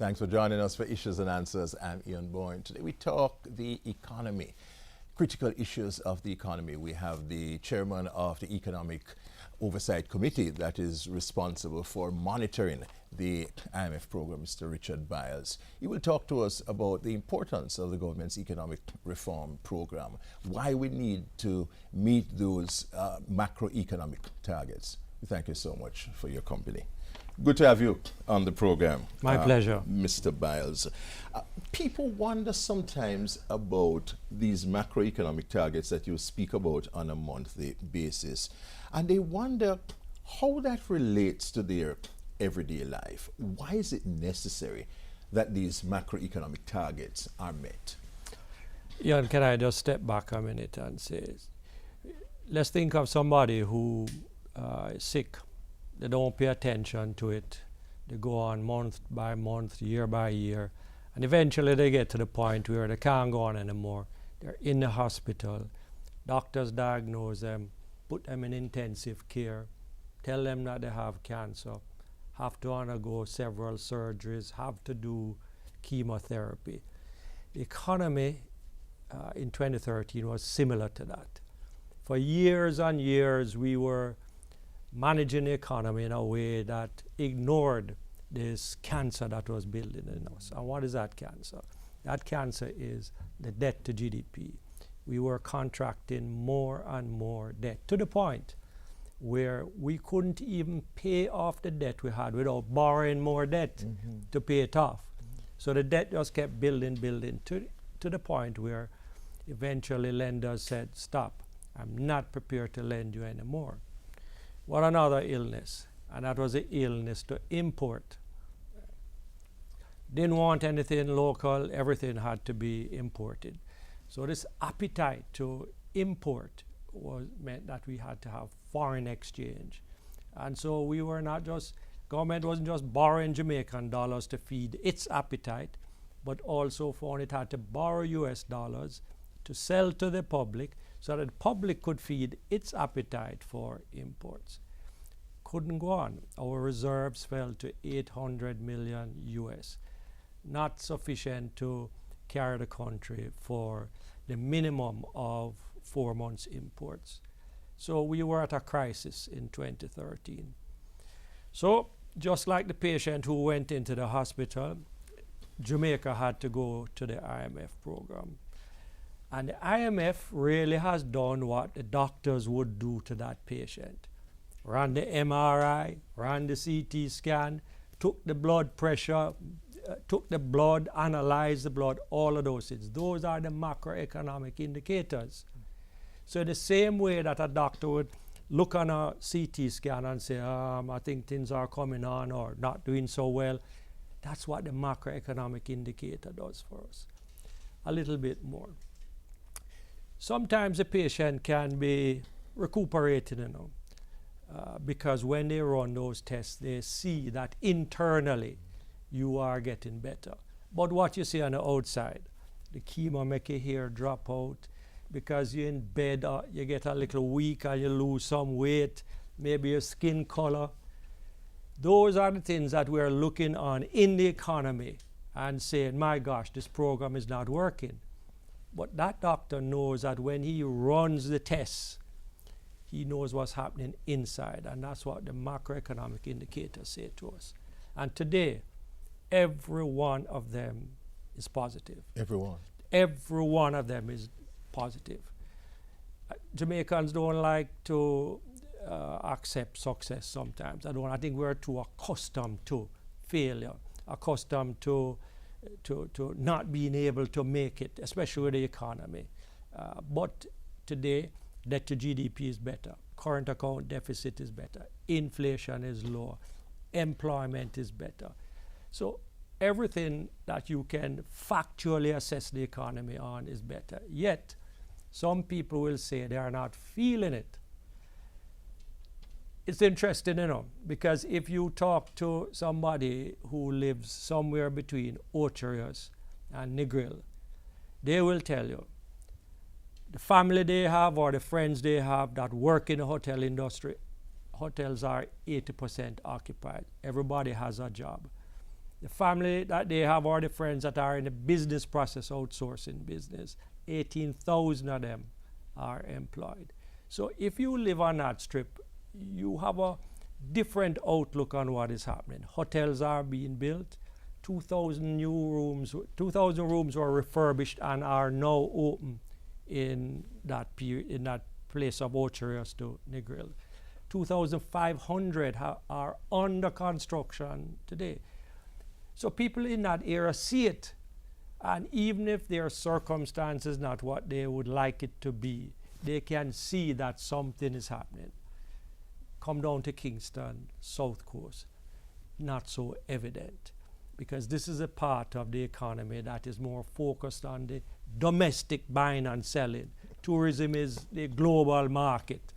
Thanks for joining us for Issues and Answers. I'm Ian Boyne. Today we talk the economy, critical issues of the economy. We have the chairman of the Economic Oversight Committee that is responsible for monitoring the IMF program, Mr. Richard Byles. He will talk to us about the importance of the government's economic reform program, why we need to meet those macroeconomic targets. Thank you so much for your company. Good to have you on the program. My pleasure. Mr. Byles. People wonder sometimes about these macroeconomic targets that you speak about on a monthly basis, and they wonder how that relates to their everyday life. Why is it necessary that these macroeconomic targets are met? Ian, can I just step back a minute and say, let's think of somebody who is sick. They don't pay attention to it. They go on month by month, year by year, and eventually they get to the point where they can't go on anymore. They're in the hospital. Doctors diagnose them, put them in intensive care, tell them that they have cancer, have to undergo several surgeries, have to do chemotherapy. The economy in 2013 was similar to that. For years and years, we were managing the economy in a way that ignored this cancer that was building in us. And what is that cancer? That cancer is the debt to GDP. We were contracting more and more debt to the point where we couldn't even pay off the debt we had without borrowing more debt to pay it off. So the debt just kept building to the point where eventually lenders said, stop, I'm not prepared to lend you anymore. What another illness, and that was the illness to import. Didn't want anything local, everything had to be imported. So this appetite to import meant that we had to have foreign exchange. And so we were not just, government wasn't just borrowing Jamaican dollars to feed its appetite, but also found it had to borrow US dollars to sell to the public so that the public could feed its appetite for imports. Couldn't go on. Our reserves fell to 800 million US, not sufficient to carry the country for the minimum of 4 months imports. So we were at a crisis in 2013. So just like the patient who went into the hospital, Jamaica had to go to the IMF program. And the IMF really has done what the doctors would do to that patient. Ran the MRI, ran the CT scan, took the blood pressure, took the blood, analyzed the blood, all of those things. Those are the macroeconomic indicators. So the same way that a doctor would look on a CT scan and say, I think things are coming on or not doing so well, that's what the macroeconomic indicator does for us. A little bit more. Sometimes a patient can be recuperating, because when they run those tests, they see that internally you are getting better. But what you see on the outside, the chemo make your hair drop out, because you're in bed, you get a little weak and you lose some weight, maybe your skin color. Those are the things that we're looking on in the economy and saying, my gosh, this program is not working. But that doctor knows that when he runs the tests, he knows what's happening inside, and that's what the macroeconomic indicators say to us. And today, every one of them is positive. Every one? Every one of them is positive. Jamaicans don't like to accept success sometimes. I think we're too accustomed to failure, accustomed to not being able to make it, especially with the economy. But today, debt to GDP is better. Current account deficit is better. Inflation is lower. Employment is better. So everything that you can factually assess the economy on is better. Yet, some people will say they are not feeling it. It's interesting, because if you talk to somebody who lives somewhere between Ocherius and Negril, they will tell you the family they have or the friends they have that work in the hotel industry, hotels are 80% occupied. Everybody has a job. The family that they have are the friends that are in the business process outsourcing business. 18,000 of them are employed. So if you live on that strip, you have a different outlook on what is happening. Hotels are being built. 2,000 new rooms, 2,000 rooms were refurbished and are now open in that place of Ocherios to Negril. 2,500 are under construction today. So people in that area see it, and even if their circumstances not what they would like it to be, they can see that something is happening. Come down to Kingston, South Coast, not so evident, because this is a part of the economy that is more focused on the domestic buying and selling. Tourism is the global market.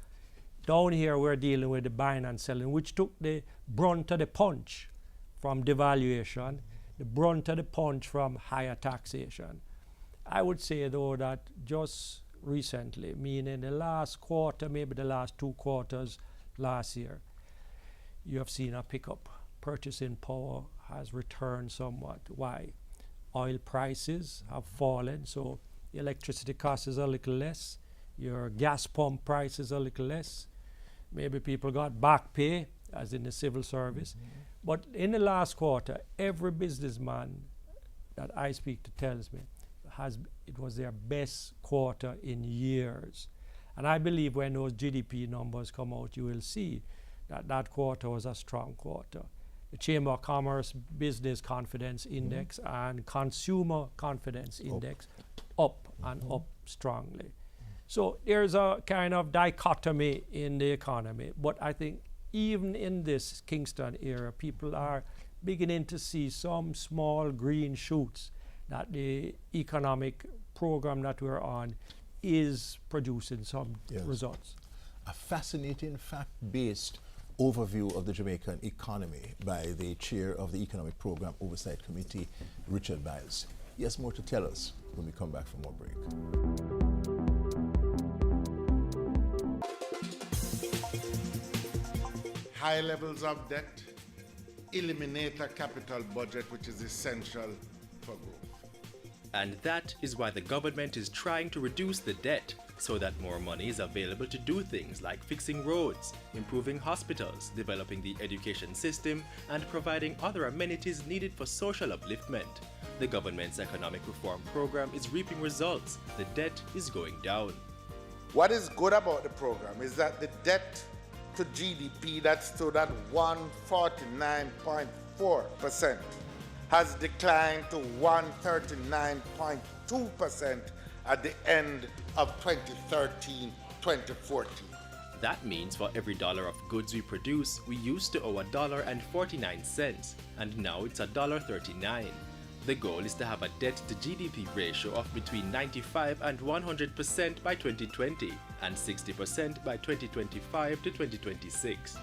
Down here we're dealing with the buying and selling, which took the brunt of the punch from devaluation, the brunt of the punch from higher taxation. I would say though that just recently, meaning the last quarter, maybe the last 2 quarters last year, you have seen a pickup. Purchasing power has returned somewhat. Why? Oil prices have fallen, so electricity cost is a little less, your gas pump price is a little less. Maybe people got back pay, as in the civil service. But in the last quarter, every businessman that I speak to tells me it was their best quarter in years. And I believe when those GDP numbers come out, you will see that that quarter was a strong quarter. The Chamber of Commerce Business Confidence Index and Consumer Confidence Index up and up strongly. So there's a kind of dichotomy in the economy, but I think even in this Kingston area, people are beginning to see some small green shoots that the economic program that we're on is producing some results. A fascinating fact-based overview of the Jamaican economy by the chair of the Economic Program Oversight Committee, Richard Byles. He has more to tell us when we come back from our break. High levels of debt eliminate a capital budget, which is essential for growth. And that is why the government is trying to reduce the debt so that more money is available to do things like fixing roads, improving hospitals, developing the education system, and providing other amenities needed for social upliftment. The government's economic reform program is reaping results. The debt is going down. What is good about the program is that the debt to GDP that stood at 149.4% has declined to 139.2% at the end of 2013-2014. That means for every dollar of goods we produce, we used to owe $1.49, and now it's $1.39. The goal is to have a debt to GDP ratio of between 95 and 100% by 2020 and 60% by 2025 to 2026.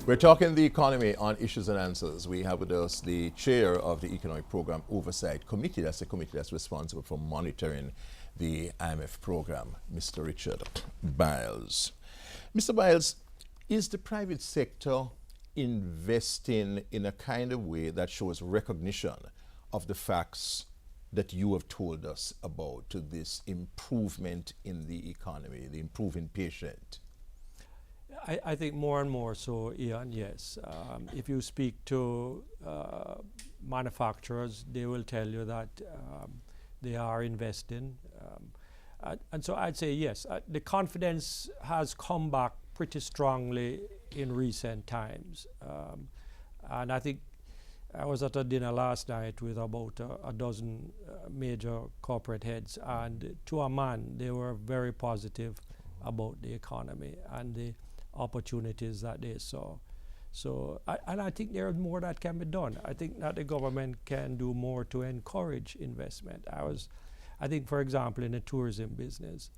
We're talking the economy on Issues and Answers. We have with us the chair of the Economic Program Oversight Committee. That's the committee that's responsible for monitoring the IMF program, Mr. Richard Byles. Mr. Byles, is the private sector investing in a kind of way that shows recognition of the facts that you have told us about, to this improvement in the economy, the improving patient? I think more and more so, Ian, yes. If you speak to manufacturers, they will tell you that they are investing. And so I'd say yes, the confidence has come back pretty strongly in recent times. And I think I was at a dinner last night with about a dozen major corporate heads, and to a man, they were very positive about the economy and the opportunities that they saw. So, and I think there is more that can be done. I think that the government can do more to encourage investment. I think, for example, in the tourism business,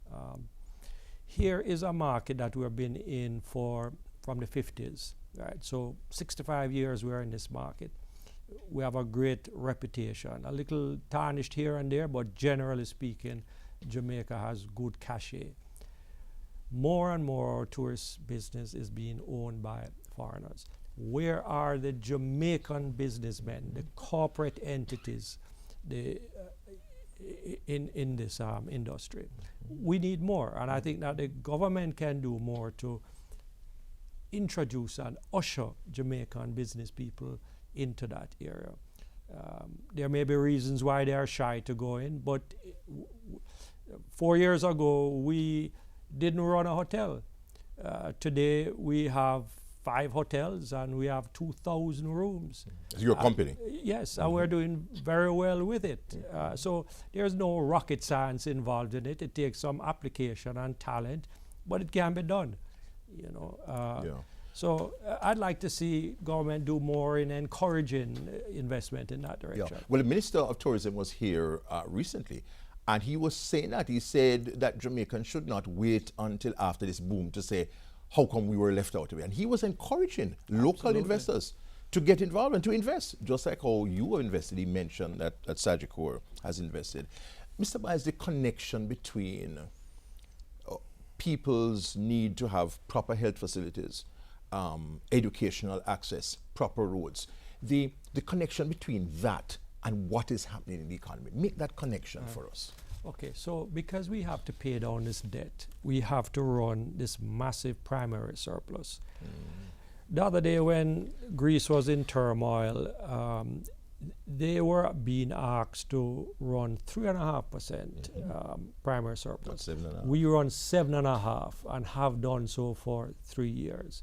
here is a market that we've been in from the 50s, right? So 65 years we're in this market. We have a great reputation, a little tarnished here and there, but generally speaking, Jamaica has good cachet. more and more our tourist business is being owned by foreigners. Where are the Jamaican businessmen, the corporate entities, in this industry? We need more, and I think that the government can do more to introduce and usher Jamaican business people into that area. There may be reasons why they are shy to go in, but 4 years ago we didn't run a hotel. Today we have 5 hotels and we have 2,000 rooms. Your company? Yes, and we're doing very well with it. So there's no rocket science involved in it. It takes some application and talent, but it can be done. You know. So I'd like to see government do more in encouraging investment in that direction. Well, the Minister of Tourism was here recently, and he was saying that. He said that Jamaicans should not wait until after this boom to say, how come we were left out of it? And he was encouraging local investors to get involved and to invest, just like how you have invested. He mentioned that Sagicor has invested. Mr. Byles, the connection between people's need to have proper health facilities, educational access, proper roads, the connection between that and what is happening in the economy. Make that connection for us. Okay, so because we have to pay down this debt, we have to run this massive primary surplus. The other day when Greece was in turmoil, they were being asked to run 3.5% primary surplus. We run 7.5% and have done so for 3 years.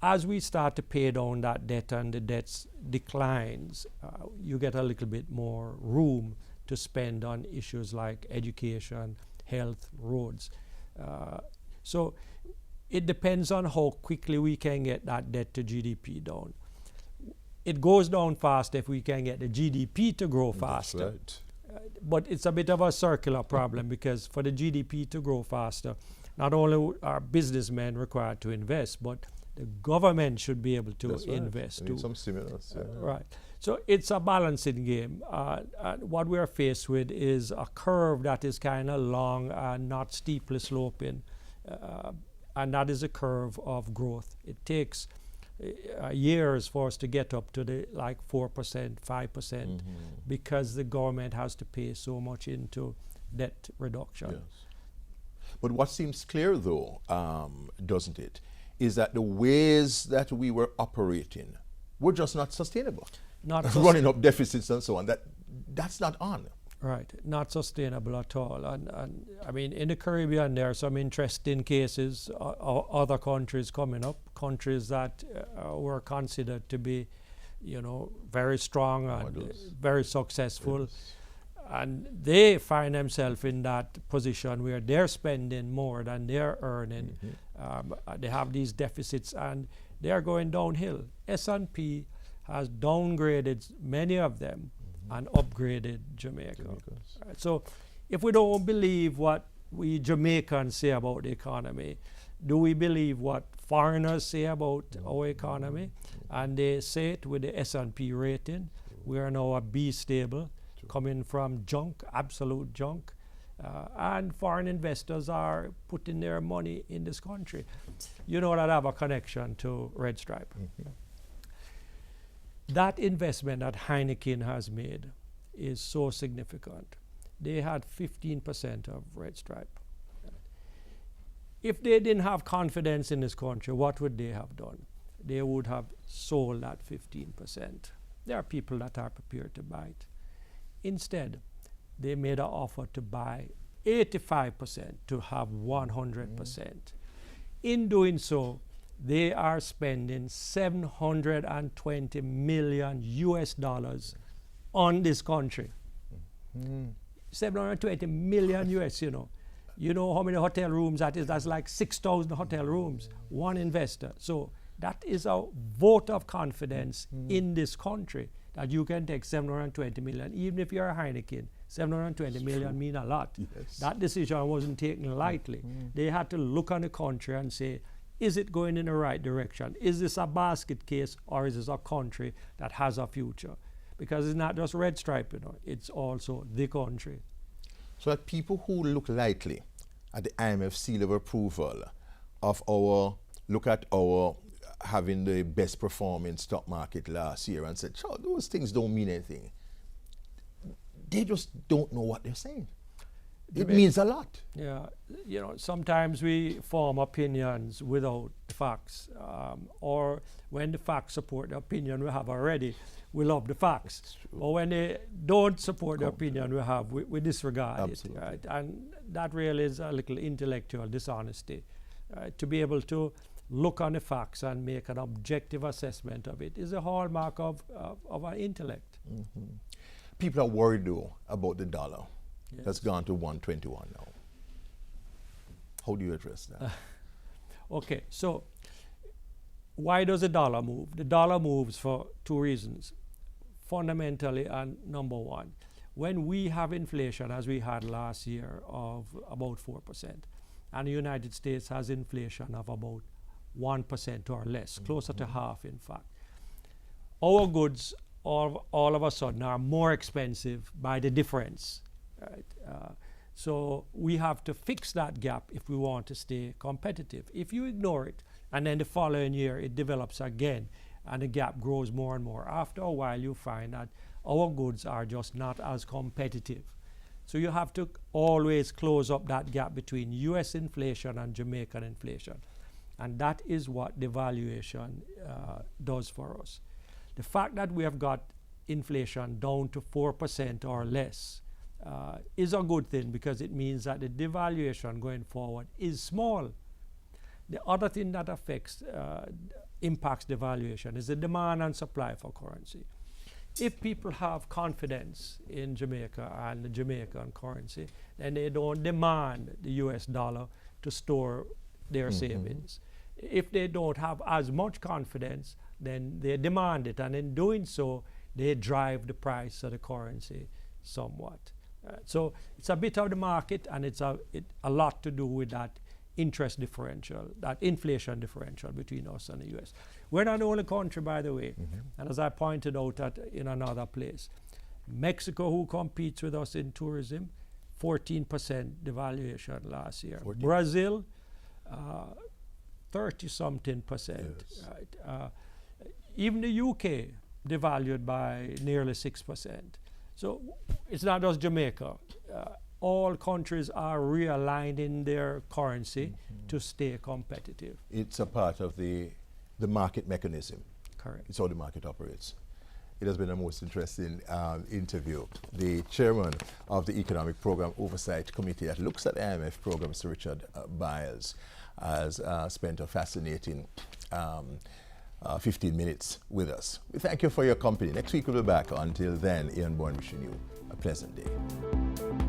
As we start to pay down that debt and the debt declines, you get a little bit more room to spend on issues like education, health, roads. So it depends on how quickly we can get that debt to GDP down. It goes down fast if we can get the GDP to grow faster. That's right. But it's a bit of a circular problem because for the GDP to grow faster, not only are businessmen required to invest, but the government should be able to invest too. Some stimulus. Right. So it's a balancing game. What we're faced with is a curve that is kind of long and not steeply sloping. And that is a curve of growth. It takes years for us to get up to the 4%, 5%, because the government has to pay so much into debt reduction. Yes. But what seems clear though, doesn't it, is that the ways that we were operating were just not sustainable. Running up deficits and so on, that's not on. Right, not sustainable at all. And I mean, in the Caribbean, there are some interesting cases, other countries coming up, countries that were considered to be, very strong and very successful. Yes. And they find themselves in that position where they're spending more than they're earning. They have these deficits and they're going downhill. S&P has downgraded many of them and upgraded Jamaica. Right. So if we don't believe what we Jamaicans say about the economy, do we believe what foreigners say about our economy? And they say it with the S&P rating. We are now a B stable, coming from junk, absolute junk. And foreign investors are putting their money in this country. You know that I have a connection to Red Stripe. That investment that Heineken has made is so significant. They had 15% of Red Stripe. If they didn't have confidence in this country, what would they have done? They would have sold that 15%. There are people that are prepared to buy it. Instead, they made an offer to buy 85% to have 100%. In doing so, they are spending $720 million US on this country. 720 million US, You know how many hotel rooms that is? That's like 6,000 hotel rooms, one investor. So that is a vote of confidence in this country that you can take 720 million, even if you're a Heineken. 720 million mean a lot. Yes. That decision wasn't taken lightly. They had to look on the country and say, is it going in the right direction? Is this a basket case or is this a country that has a future? Because it's not just Red Stripe, it's also the country. So that people who look lightly at the IMF seal of approval of our, look at our having the best performing stock market last year and said, sure, those things don't mean anything. They just don't know what they're saying. It means a lot. Yeah, you know, sometimes we form opinions without facts, or when the facts support the opinion we have already, we love the facts. Or when they don't support the opinion we have, we disregard it, right? And that really is a little intellectual dishonesty. To be able to look on the facts and make an objective assessment of it is a hallmark of our intellect. Mm-hmm. People are worried though about the dollar. Yes. That's gone to 121 now. How do you address that? Okay, so why does the dollar move? The dollar moves for two reasons. Fundamentally, and number one, when we have inflation, as we had last year, of about 4%, and the United States has inflation of about 1% or less, closer to half, in fact, our goods all of a sudden are more expensive by the difference. Right? So we have to fix that gap if we want to stay competitive. If you ignore it, and then the following year it develops again, and the gap grows more and more, after a while you find that our goods are just not as competitive. So you have to always close up that gap between US inflation and Jamaican inflation. And that is what devaluation does for us. The fact that we have got inflation down to 4% or less is a good thing, because it means that the devaluation going forward is small. The other thing that impacts devaluation is the demand and supply for currency. If people have confidence in Jamaica and the Jamaican currency, then they don't demand the US dollar to store their savings. If they don't have as much confidence, then they demand it, and in doing so, they drive the price of the currency somewhat. So it's a bit of the market, and it's a lot to do with that interest differential, that inflation differential between us and the US. We're not the only country, by the way, and as I pointed out in another place, Mexico, who competes with us in tourism, 14% devaluation last year. 14. Brazil, 30-something%. Yes. Right? Even the UK devalued by nearly 6%. So it's not just Jamaica. All countries are realigning their currency to stay competitive. It's a part of the market mechanism. Correct. It's how the market operates. It has been a most interesting interview. The chairman of the Economic Program Oversight Committee that looks at IMF programs, Richard Byles, has spent a fascinating 15 minutes with us. We thank you for your company. Next week we'll be back. Until then, Ian Bourne wishing you a pleasant day.